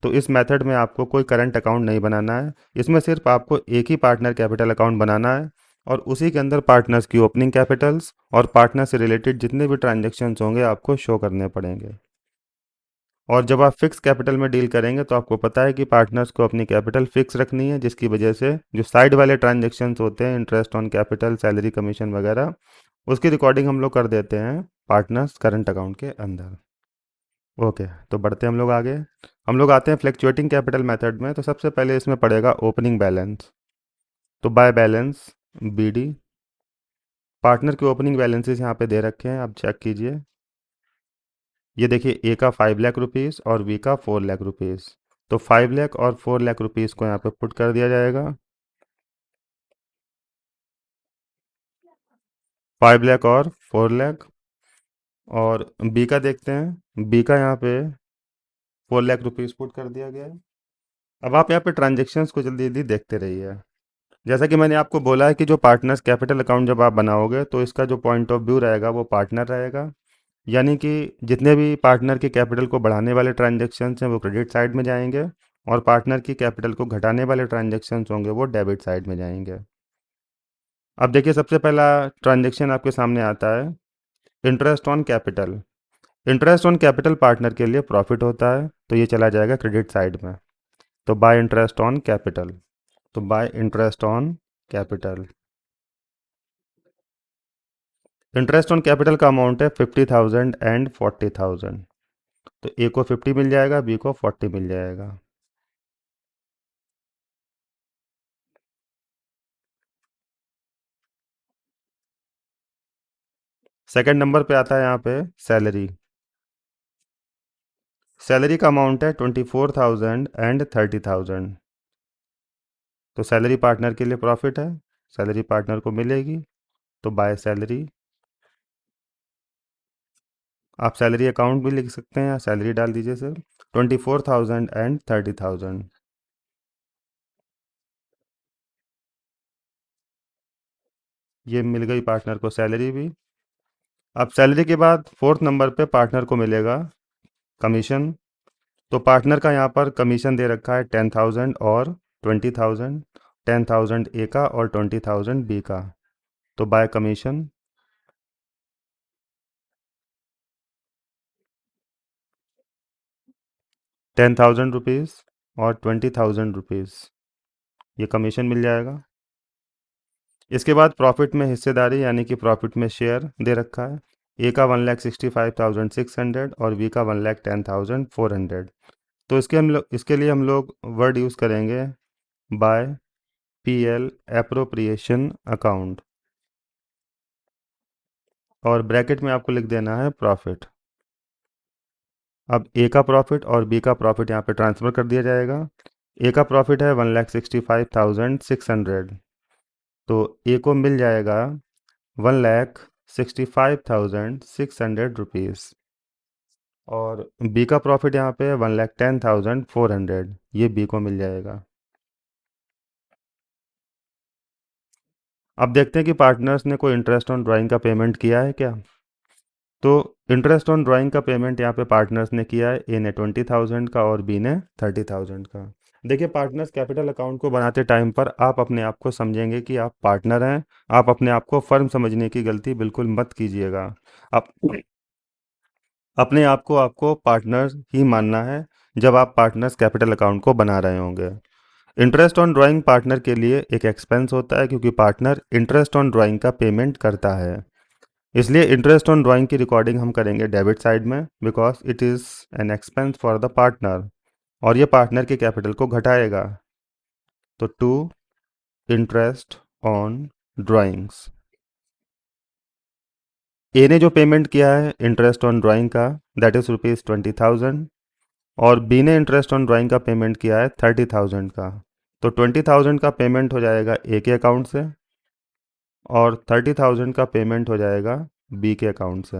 तो इस मेथड में आपको कोई करंट अकाउंट नहीं बनाना है, इसमें सिर्फ आपको एक ही पार्टनर कैपिटल अकाउंट बनाना है और उसी के अंदर पार्टनर्स की ओपनिंग कैपिटल्स और पार्टनर से रिलेटेड जितने भी ट्रांजेक्शन्स होंगे आपको शो करने पड़ेंगे। और जब आप फिक्स कैपिटल में डील करेंगे तो आपको पता है कि पार्टनर्स को अपनी कैपिटल फिक्स रखनी है, जिसकी वजह से जो साइड वाले ट्रांजेक्शन्स होते हैं, interest on capital, salary, commission वगैरह, उसकी रिकॉर्डिंग हम लोग कर देते हैं पार्टनर्स करंट अकाउंट के अंदर। ओके, तो बढ़ते हैं हम लोग आगे। हम लोग आते हैं फ्लैक्चुएटिंग कैपिटल मेथड में। तो सबसे पहले इसमें पड़ेगा ओपनिंग बैलेंस। तो बाय बैलेंस बीडी, पार्टनर के ओपनिंग बैलेंसेस यहाँ पे दे रखे हैं, आप चेक कीजिए। ये देखिए, ए का 5 लाख रुपीज़ और बी का 4 लाख रुपीज़। तो 5 लाख और 4 लाख रुपीज़ को यहाँ पे पुट कर दिया जाएगा। 5 लाख और 4 लाख। और बी का देखते हैं, बी का यहाँ पे 4 लाख रुपीज़ पुट कर दिया गया है। अब आप यहाँ पे ट्रांजेक्शन्स को जल्दी जल्दी देखते रहिए। जैसा कि मैंने आपको बोला है कि जो पार्टनर्स कैपिटल अकाउंट जब आप बनाओगे तो इसका जो पॉइंट ऑफ व्यू रहेगा वो पार्टनर रहेगा, यानी कि जितने भी पार्टनर की कैपिटल को बढ़ाने वाले ट्रांजेक्शन्स हैं वो क्रेडिट साइड में जाएंगे और पार्टनर की कैपिटल को घटाने वाले ट्रांजेक्शन्स होंगे वो डेबिट साइड में जाएंगे। अब देखिए, सबसे पहला ट्रांजेक्शन आपके सामने आता है interest on capital. Interest on capital partner के लिए प्रॉफिट होता है, तो ये चला जाएगा क्रेडिट साइड में। तो बाय इंटरेस्ट ऑन कैपिटल, तो by interest on capital. Interest on capital का अमाउंट है 50,000 एंड 40,000। तो ए को 50 मिल जाएगा, बी को 40 मिल जाएगा। सेकंड नंबर पे आता है यहाँ पे सैलरी। सैलरी का अमाउंट है 24,000 एंड 30,000। तो सैलरी पार्टनर के लिए प्रॉफिट है, सैलरी पार्टनर को मिलेगी। तो बाय सैलरी, आप सैलरी अकाउंट भी लिख सकते हैं या सैलरी डाल दीजिए सर। 24,000 एंड 30,000, ये मिल गई पार्टनर को सैलरी भी। अब सैलरी के बाद फोर्थ नंबर पे पार्टनर को मिलेगा कमीशन। तो पार्टनर का यहाँ पर कमीशन दे रखा है 10,000 और 20,000। 10,000 ए का और 20,000 बी का। तो बाय कमीशन, 10,000 रुपीज़ और 20,000 रुपीज़, ये कमीशन मिल जाएगा। इसके बाद प्रॉफिट में हिस्सेदारी यानी कि प्रॉफिट में शेयर दे रखा है। ए का 1,65,600 और बी का 1,10,400। तो इसके लिए हम लोग वर्ड यूज़ करेंगे बाय पीएल एप्रोप्रिएशन अकाउंट, और ब्रैकेट में आपको लिख देना है प्रॉफिट। अब ए का प्रॉफिट और बी का प्रॉफिट यहाँ पे ट्रांसफ़र कर दिया जाएगा। ए का प्रॉफिट है 1,65,600। तो ए को मिल जाएगा 1,65,600 रुपीज़ और बी का प्रॉफिट यहाँ पे 1,10,400, ये बी को मिल जाएगा। अब देखते हैं कि पार्टनर्स ने कोई इंटरेस्ट ऑन ड्राइंग का पेमेंट किया है क्या। तो इंटरेस्ट ऑन ड्राइंग का पेमेंट यहाँ पे पार्टनर्स ने किया है, ए ने 20,000 का और बी ने 30,000 का। देखिए, पार्टनर्स कैपिटल अकाउंट को बनाते टाइम पर आप अपने आप को समझेंगे कि आप पार्टनर हैं। आप अपने आप को फर्म समझने की गलती बिल्कुल मत कीजिएगा। आप अपने आप को आपको पार्टनर ही मानना है जब आप पार्टनर्स कैपिटल अकाउंट को बना रहे होंगे। इंटरेस्ट ऑन ड्राइंग पार्टनर के लिए एक एक्सपेंस होता है क्योंकि पार्टनर इंटरेस्ट ऑन ड्राइंग का पेमेंट करता है। इसलिए इंटरेस्ट ऑन ड्राइंग की रिकॉर्डिंग हम करेंगे डेबिट साइड में, because it is an expense for the partner और ये पार्टनर के कैपिटल को घटाएगा। तो टू इंटरेस्ट ऑन ड्राइंग्स, ए ने जो पेमेंट किया है इंटरेस्ट ऑन ड्राइंग का, दैट इज़ ₹20,000, और बी ने इंटरेस्ट ऑन ड्राइंग का पेमेंट किया है 30,000 का। तो 20,000 का पेमेंट हो जाएगा ए के अकाउंट से और 30,000 का पेमेंट हो जाएगा बी के अकाउंट से।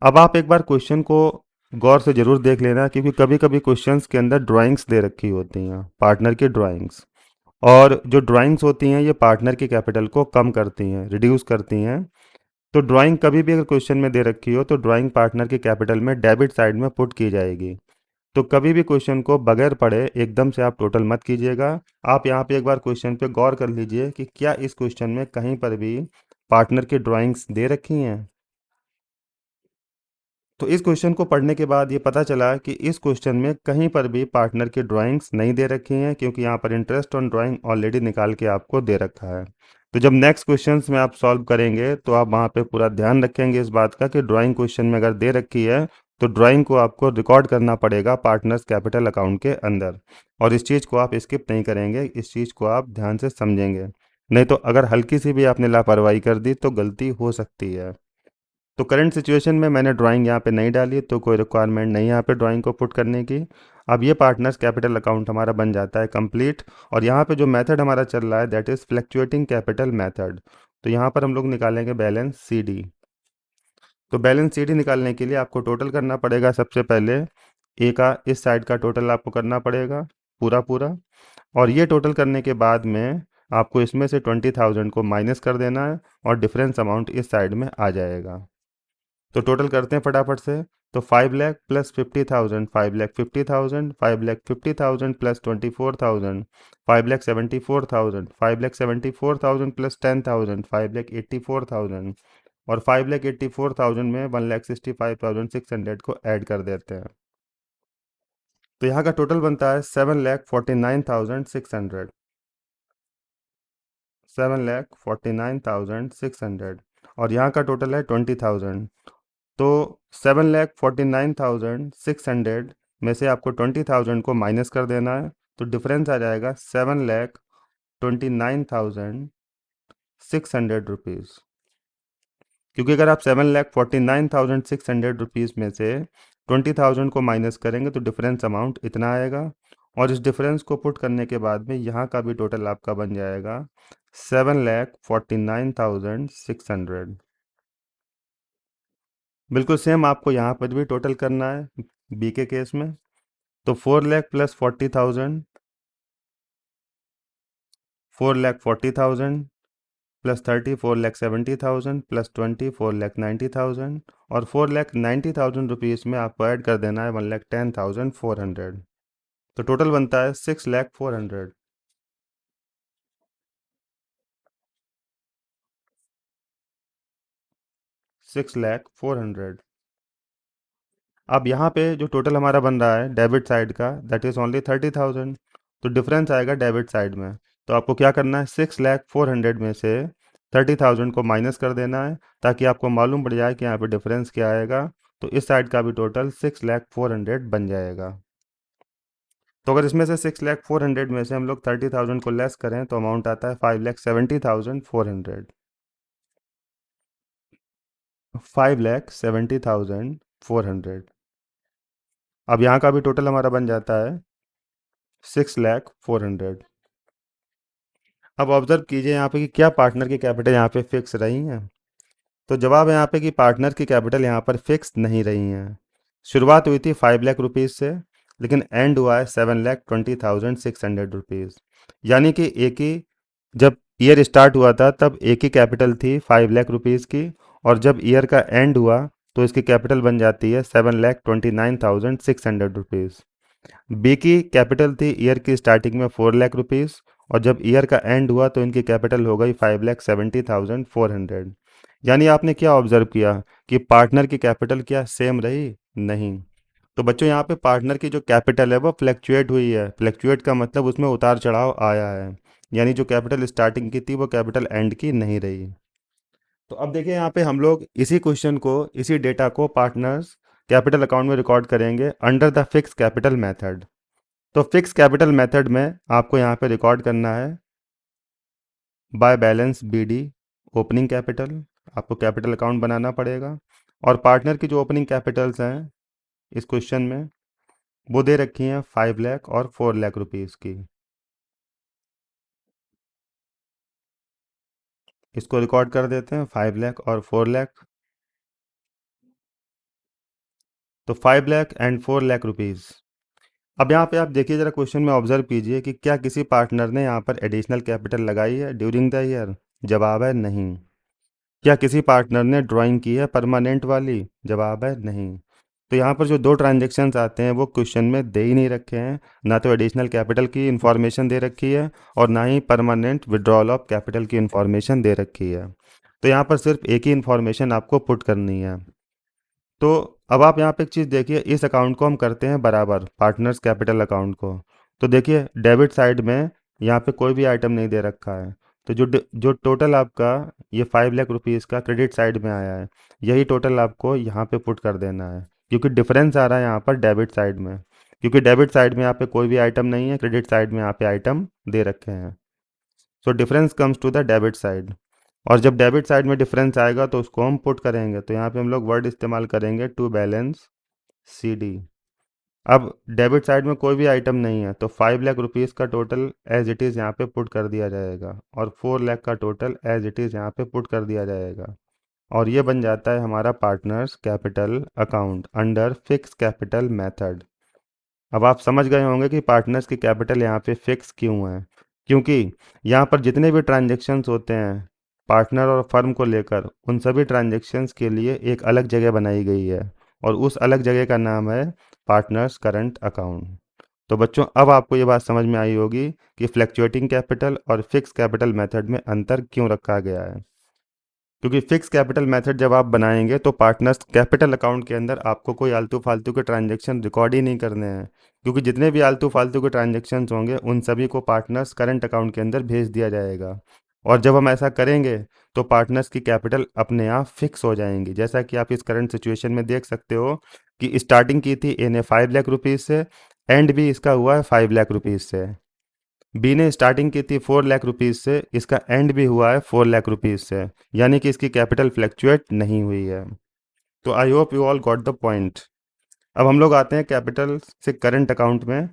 अब आप एक बार क्वेश्चन को गौर से ज़रूर देख लेना, क्योंकि कभी कभी क्वेश्चंस के अंदर ड्राइंग्स दे रखी होती हैं, पार्टनर की ड्राइंग्स। और जो ड्राइंग्स होती हैं ये पार्टनर की कैपिटल को कम करती हैं, रिड्यूस करती हैं। तो ड्राइंग कभी भी अगर क्वेश्चन में दे रखी हो तो ड्राइंग पार्टनर की कैपिटल में डेबिट साइड में पुट की जाएगी। तो कभी भी क्वेश्चन को बगैर पढ़े एकदम से आप टोटल मत कीजिएगा। आप यहाँ पे एक बार क्वेश्चन पे गौर कर लीजिए कि क्या इस क्वेश्चन में कहीं पर भी पार्टनर की ड्राइंग्स दे रखी हैं। तो इस क्वेश्चन को पढ़ने के बाद ये पता चला कि इस क्वेश्चन में कहीं पर भी पार्टनर की ड्राइंग्स नहीं दे रखी हैं, क्योंकि यहाँ पर इंटरेस्ट ऑन ड्राइंग ऑलरेडी निकाल के आपको दे रखा है। तो जब नेक्स्ट क्वेश्चंस में आप सॉल्व करेंगे तो आप वहाँ पे पूरा ध्यान रखेंगे इस बात का कि ड्राइंग क्वेश्चन में अगर दे रखी है तो ड्राइंग को आपको रिकॉर्ड करना पड़ेगा पार्टनर्स कैपिटल अकाउंट के अंदर, और इस चीज़ को आप स्किप नहीं करेंगे, इस चीज़ को आप ध्यान से समझेंगे। नहीं तो अगर हल्की सी भी आपने लापरवाही कर दी तो गलती हो सकती है। तो करंट सिचुएशन में मैंने ड्राइंग यहाँ पे नहीं डाली, तो कोई रिक्वायरमेंट नहीं है यहाँ पे ड्राइंग को पुट करने की। अब ये पार्टनर्स कैपिटल अकाउंट हमारा बन जाता है कंप्लीट, और यहाँ पे जो मेथड हमारा चल रहा है that is fluctuating capital method. तो यहाँ पर हम लोग निकालेंगे बैलेंस सी डी। तो बैलेंस सी डी निकालने के लिए आपको टोटल करना पड़ेगा। सबसे पहले ए का इस साइड का टोटल आपको करना पड़ेगा पूरा पूरा, और ये टोटल करने के बाद में आपको इसमें से 20,000 को माइनस कर देना है और डिफरेंस अमाउंट इस साइड में आ जाएगा। तो टोटल करते हैं फटाफट से। तो 5 लाख प्लस 50,000, 5,50,000, 5,50,000 प्लस 24,000, 5,74,000, 5,74,000 प्लस 10,000, 5,84,000, और 5,84,000 में 1,65,600 को ऐड कर देते हैं। तो यहाँ का टोटल बनता है 7,49,600, 7,49,600, और यहाँ का टोटल है 20,000। तो 7,49,600 में से आपको 20,000 को माइनस कर देना है, तो डिफरेंस आ जाएगा 7,29,600 रुपीज़। क्योंकि अगर आप 7,49,600 रुपीज़ में से 20,000 को माइनस करेंगे तो डिफरेंस अमाउंट इतना आएगा, और इस डिफरेंस को पुट करने के बाद में यहाँ का भी टोटल आपका बन जाएगा 7,49,600। बिल्कुल सेम आपको यहाँ पर भी टोटल करना है बी के केस में। तो 4 लाख प्लस 40,000, 4,40,000 प्लस 30, 4,70,000 प्लस 20, 4,90,000, और 4,90,000 रुपीज़ में आपको ऐड कर देना है 1,10,400। तो टोटल बनता है 6,04,000। 6,04,000। अब यहाँ पे जो टोटल हमारा बन रहा है डेबिट साइड का दैट इज़ ओनली 30,000, तो डिफरेंस आएगा डेबिट साइड में। तो आपको क्या करना है, 6,04,000 में से 30,000 को माइनस कर देना है, ताकि आपको मालूम पड़ जाए कि यहाँ पे डिफरेंस क्या आएगा। तो इस साइड का भी टोटल 6,04,000 बन जाएगा। तो अगर इसमें से 6,04,000 में से हम लोग 30,000 को लेस करें तो अमाउंट आता है 5,70,400। 5,70,400। अब यहाँ का भी टोटल हमारा बन जाता है 6,04,000। अब ऑब्जर्व कीजिए यहाँ पे कि क्या पार्टनर की कैपिटल यहाँ पे फिक्स रही हैं। तो जवाब है यहाँ पे कि पार्टनर की कैपिटल यहाँ पर फिक्स नहीं रही हैं। शुरुआत हुई थी 5 लाख रुपीज़ से, लेकिन एंड हुआ है 7,20,600 रुपीज़। यानी कि एक ही, जब ईयर स्टार्ट हुआ था तब एक ही कैपिटल थी 5 लाख रुपीज़ की, और जब ईयर का एंड हुआ तो इसकी कैपिटल बन जाती है 7,29,600 रुपीज़। बी की कैपिटल थी ईयर की स्टार्टिंग में 4 लाख रुपीज़, और जब ईयर का एंड हुआ तो इनकी कैपिटल हो गई 5,70,400। यानी आपने क्या ऑब्जर्व किया कि पार्टनर की कैपिटल क्या सेम रही? नहीं। तो बच्चों यहाँ पे पार्टनर की जो कैपिटल है वो फ्लैक्चुएट हुई है। फ्लैक्चुएट का मतलब उसमें उतार चढ़ाव आया है, यानी जो कैपिटल स्टार्टिंग की थी वो कैपिटल एंड की नहीं रही। तो अब देखिए यहाँ पे हम लोग इसी क्वेश्चन को, इसी डेटा को पार्टनर्स कैपिटल अकाउंट में रिकॉर्ड करेंगे under the fix capital method. तो फिक्स कैपिटल मेथड में आपको यहाँ पे रिकॉर्ड करना है by balance B D opening capital. आपको कैपिटल अकाउंट बनाना पड़ेगा, और पार्टनर की जो ओपनिंग कैपिटल्स हैं इस क्वेश्चन में वो दे रखी हैं 5 लाख और 4 लाख रुपीज़ की। इसको रिकॉर्ड कर देते हैं 5 लाख और 4 लाख। तो 5 लाख एंड 4 लाख रुपीज़। अब यहाँ पे आप देखिए ज़रा क्वेश्चन में ऑब्जर्व कीजिए कि क्या किसी पार्टनर ने यहाँ पर एडिशनल कैपिटल लगाई है ड्यूरिंग द ईयर? जवाब है नहीं। क्या किसी पार्टनर ने ड्राइंग की है परमानेंट वाली? जवाब है नहीं। तो यहाँ पर जो दो ट्रांजेक्शन्स आते हैं वो क्वेश्चन में दे ही नहीं रखे हैं, ना तो एडिशनल कैपिटल की इन्फॉर्मेशन दे रखी है और ना ही परमानेंट विड्रॉल ऑफ कैपिटल की इन्फॉर्मेशन दे रखी है। तो यहाँ पर सिर्फ एक ही इन्फॉर्मेशन आपको पुट करनी है। तो अब आप यहाँ पे एक चीज़ देखिए, इस अकाउंट को हम करते हैं बराबर पार्टनर्स कैपिटल अकाउंट को। तो देखिए डेबिट साइड में यहाँ पे कोई भी आइटम नहीं दे रखा है। तो जो टोटल आपका ये 5 लाख रुपीज़ का क्रेडिट साइड में आया है, यही टोटल आपको यहाँ पे पुट कर देना है, क्योंकि डिफरेंस आ रहा है यहाँ पर डेबिट साइड में, क्योंकि डेबिट साइड में यहाँ पे कोई भी आइटम नहीं है, क्रेडिट साइड में यहाँ पे आइटम दे रखे हैं। So difference comes to the debit side. और जब डेबिट साइड में डिफरेंस आएगा तो उसको हम पुट करेंगे, तो यहाँ पे हम लोग वर्ड इस्तेमाल करेंगे टू बैलेंस सी डी। अब डेबिट साइड में कोई भी आइटम नहीं है, तो 5 लाख रुपीज़ का टोटल एज इट इज़ यहाँ पे पुट कर दिया जाएगा और 4 लाख का टोटल एज इट इज़ यहाँ पे पुट कर दिया जाएगा। और ये बन जाता है हमारा partners capital account under fix capital method. अब आप समझ गए होंगे कि पार्टनर्स की कैपिटल यहाँ पे फिक्स क्यों है, क्योंकि यहाँ पर जितने भी ट्रांजेक्शन्स होते हैं पार्टनर और फर्म को लेकर, उन सभी ट्रांजेक्शन्स के लिए एक अलग जगह बनाई गई है और उस अलग जगह का नाम है पार्टनर्स करंट अकाउंट। तो बच्चों अब आपको ये बात समझ में आई होगी कि फ्लैक्चुएटिंग कैपिटल और फिक्स कैपिटल मेथड में अंतर क्यों रखा गया है। क्योंकि फिक्स कैपिटल मेथड जब आप बनाएंगे तो पार्टनर्स कैपिटल अकाउंट के अंदर आपको कोई आलतू फालतू के ट्रांजेक्शन रिकॉर्ड ही नहीं करने हैं, क्योंकि जितने भी आलतू फालतू के ट्रांजेक्शन्स होंगे उन सभी को पार्टनर्स करंट अकाउंट के अंदर भेज दिया जाएगा। और जब हम ऐसा करेंगे तो पार्टनर्स की कैपिटल अपने आप फिक्स हो जाएंगी, जैसा कि आप इस करंट सिचुएशन में देख सकते हो कि स्टार्टिंग की थी ए ने 5 लाख रुपीज़ से, एंड भी इसका हुआ है 5 लाख रुपीज़ से। बी ने स्टार्टिंग की थी 4 लाख रुपीज़ से, इसका एंड भी हुआ है 4 लाख रुपीज़ से, यानी कि इसकी कैपिटल फ्लैक्चुएट नहीं हुई है। तो I hope you all got the point. अब हम लोग आते हैं कैपिटल से करंट अकाउंट में।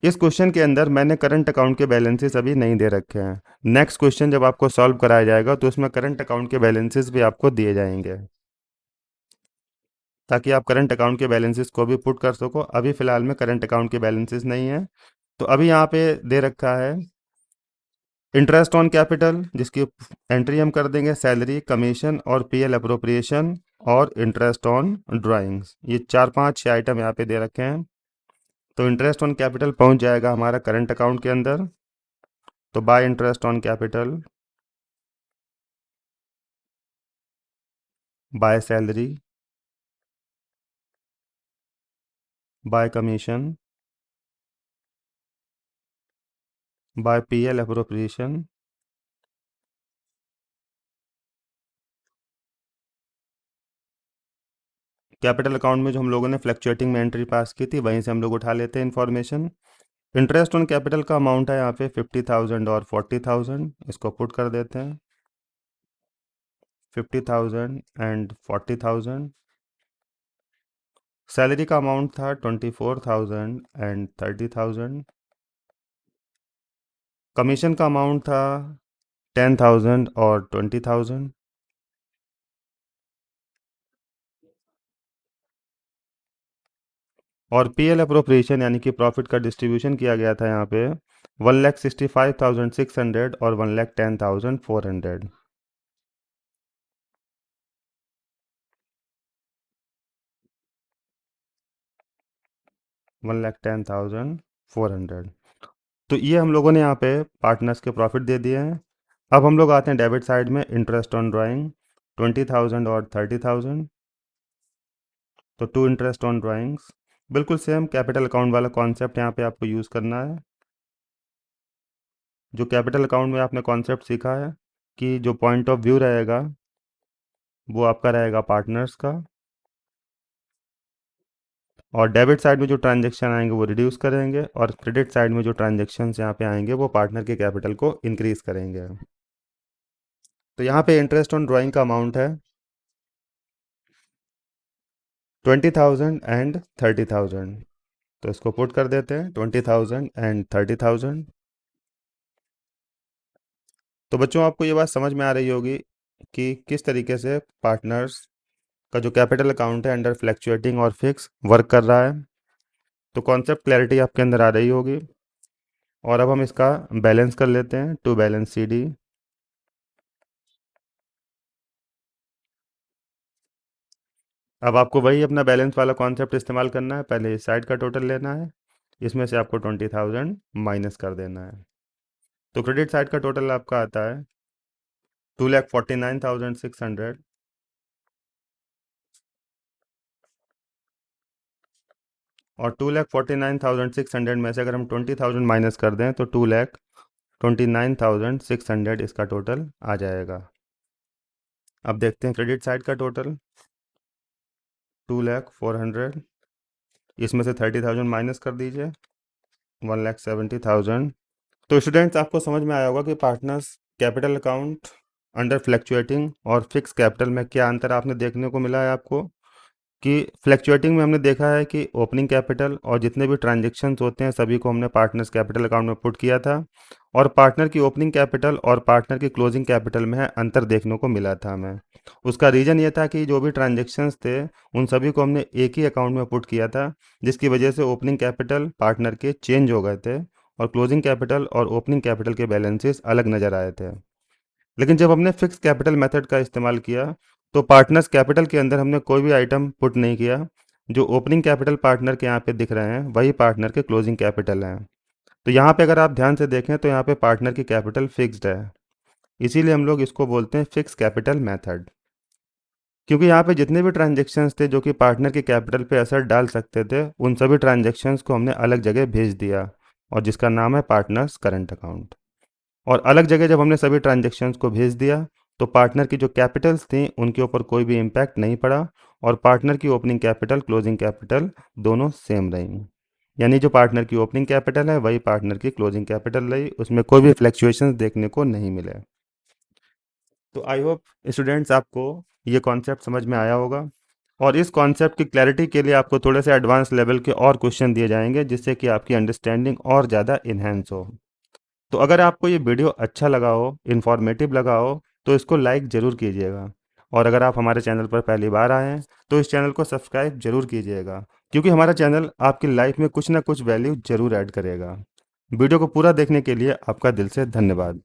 इस क्वेश्चन के अंदर मैंने करंट अकाउंट के बैलेंसेस अभी नहीं दे रखे हैं। नेक्स्ट क्वेश्चन जब आपको सॉल्व कराया जाएगा तो उसमें करंट अकाउंट के बैलेंसेस भी आपको दिए जाएंगे, ताकि आप करंट अकाउंट के बैलेंसेस को भी पुट कर सको। अभी फिलहाल में करंट अकाउंट के बैलेंसेस नहीं है। तो अभी यहाँ पे दे रखा है इंटरेस्ट ऑन कैपिटल, जिसकी एंट्री हम कर देंगे सैलरी, कमीशन और पीएल अप्रोप्रिएशन और इंटरेस्ट ऑन ड्राइंग्स। ये चार पांच छह आइटम यहाँ पे दे रखे हैं। तो इंटरेस्ट ऑन कैपिटल पहुंच जाएगा हमारा करंट अकाउंट के अंदर। तो by interest on capital, by salary, by commission, by PL appropriation, capital account में जो हम लोगों ने फ्लक्चुएटिंग में एंट्री पास की थी वहीं से हम लोग उठा लेते हैं इन्फॉर्मेशन। इंटरेस्ट ऑन कैपिटल का अमाउंट है यहाँ पे 50,000 और 40,000, इसको पुट कर देते हैं। 50,000 एंड 40,000। सैलरी का अमाउंट था 24,000 एंड 30,000। कमीशन का अमाउंट था 10,000 और 20,000। और पीएल अप्रोप्रिएशन यानी कि प्रॉफिट का डिस्ट्रीब्यूशन किया गया था यहाँ पे 1,65,600 और 1,10,400। 1,10,400। तो ये हम लोगों ने यहाँ पे पार्टनर्स के प्रॉफिट दे दिए हैं। अब हम लोग आते हैं डेबिट साइड में, इंटरेस्ट ऑन ड्राइंग 20,000 और 30,000। तो टू इंटरेस्ट ऑन ड्राइंग्स, बिल्कुल सेम कैपिटल अकाउंट वाला कॉन्सेप्ट यहाँ पे आपको यूज़ करना है। जो कैपिटल अकाउंट में आपने कॉन्सेप्ट सीखा है कि जो पॉइंट ऑफ व्यू रहेगा वो आपका रहेगा पार्टनर्स का, और डेबिट साइड में जो ट्रांजेक्शन आएंगे वो रिड्यूस करेंगे, और क्रेडिट साइड में जो ट्रांजेक्शन यहाँ पे आएंगे वो पार्टनर के कैपिटल को इंक्रीज करेंगे। तो यहाँ पे इंटरेस्ट ऑन ड्राइंग का अमाउंट है 20,000 एंड 30,000। तो इसको पुट कर देते हैं 20,000 एंड 30,000। तो बच्चों आपको ये बात समझ में आ रही होगी कि किस तरीके से पार्टनर्स का जो कैपिटल अकाउंट है अंडर फ्लैक्चुएटिंग और फिक्स वर्क कर रहा है। तो कॉन्सेप्ट क्लैरिटी आपके अंदर आ रही होगी। और अब हम इसका बैलेंस कर लेते हैं, टू बैलेंस सी डी। अब आपको वही अपना बैलेंस वाला कॉन्सेप्ट इस्तेमाल करना है। पहले इस साइड का टोटल लेना है, इसमें से आपको 20,000 माइनस कर देना है। तो क्रेडिट साइड का टोटल आपका आता है 2,49,600, और 2,49,600 में से अगर हम 20,000 माइनस कर दें तो 2,29,600 इसका टोटल आ जाएगा। अब देखते हैं क्रेडिट साइड का टोटल। 2,04,000, इसमें से 30,000 माइनस कर दीजिए, 1,70,000। तो स्टूडेंट्स, आपको समझ में आया होगा कि partners capital account, under fluctuating और फिक्स कैपिटल में क्या अंतर आपने देखने को मिला है आपको। कि फ्लैक्चुएटिंग में हमने देखा है कि ओपनिंग कैपिटल और जितने भी ट्रांजेक्शन्स होते हैं सभी को हमने पार्टनर्स कैपिटल अकाउंट में पुट किया था, और पार्टनर की ओपनिंग कैपिटल और पार्टनर की क्लोजिंग कैपिटल में अंतर देखने को मिला था हमें। उसका रीज़न ये था कि जो भी ट्रांजेक्शन्स थे उन सभी को हमने एक ही अकाउंट में पुट किया था, जिसकी वजह से ओपनिंग कैपिटल पार्टनर के चेंज हो गए थे और क्लोजिंग कैपिटल और ओपनिंग कैपिटल के बैलेंसेस अलग नज़र आए थे। लेकिन जब हमने फिक्स कैपिटल मेथड का इस्तेमाल किया तो पार्टनर्स कैपिटल के अंदर हमने कोई भी आइटम पुट नहीं किया। जो ओपनिंग कैपिटल पार्टनर के यहाँ पे दिख रहे हैं वही पार्टनर के क्लोजिंग कैपिटल हैं। तो यहाँ पे अगर आप ध्यान से देखें तो यहाँ पे पार्टनर की कैपिटल फिक्स्ड है, इसीलिए हम लोग इसको बोलते हैं फिक्स कैपिटल मेथड। क्योंकि यहाँ पे जितने भी ट्रांजेक्शन्स थे जो कि पार्टनर के कैपिटल पे असर डाल सकते थे उन सभी ट्रांजेक्शन्स को हमने अलग जगह भेज दिया, और जिसका नाम है पार्टनर्स करंट अकाउंट। और अलग जगह जब हमने सभी ट्रांजेक्शन्स को भेज दिया तो पार्टनर की जो कैपिटल्स थी उनके ऊपर कोई भी इम्पैक्ट नहीं पड़ा, और पार्टनर की ओपनिंग कैपिटल क्लोजिंग कैपिटल दोनों सेम रही। यानी जो पार्टनर की ओपनिंग कैपिटल है वही पार्टनर की क्लोजिंग कैपिटल रही, उसमें कोई भी फ्लैक्चुएशंस देखने को नहीं मिले। तो आई होप स्टूडेंट्स आपको ये कॉन्सेप्ट समझ में आया होगा, और इस कॉन्सेप्ट की क्लैरिटी के लिए आपको थोड़े से एडवांस लेवल के और क्वेश्चन दिए जाएंगे जिससे कि आपकी अंडरस्टैंडिंग और ज़्यादा इन्हेंस हो। तो अगर आपको ये वीडियो अच्छा लगा हो, इन्फॉर्मेटिव लगा हो, तो इसको लाइक ज़रूर कीजिएगा। और अगर आप हमारे चैनल पर पहली बार आए हैं तो इस चैनल को सब्सक्राइब जरूर कीजिएगा, क्योंकि हमारा चैनल आपकी लाइफ में कुछ ना कुछ वैल्यू जरूर ऐड करेगा। वीडियो को पूरा देखने के लिए आपका दिल से धन्यवाद।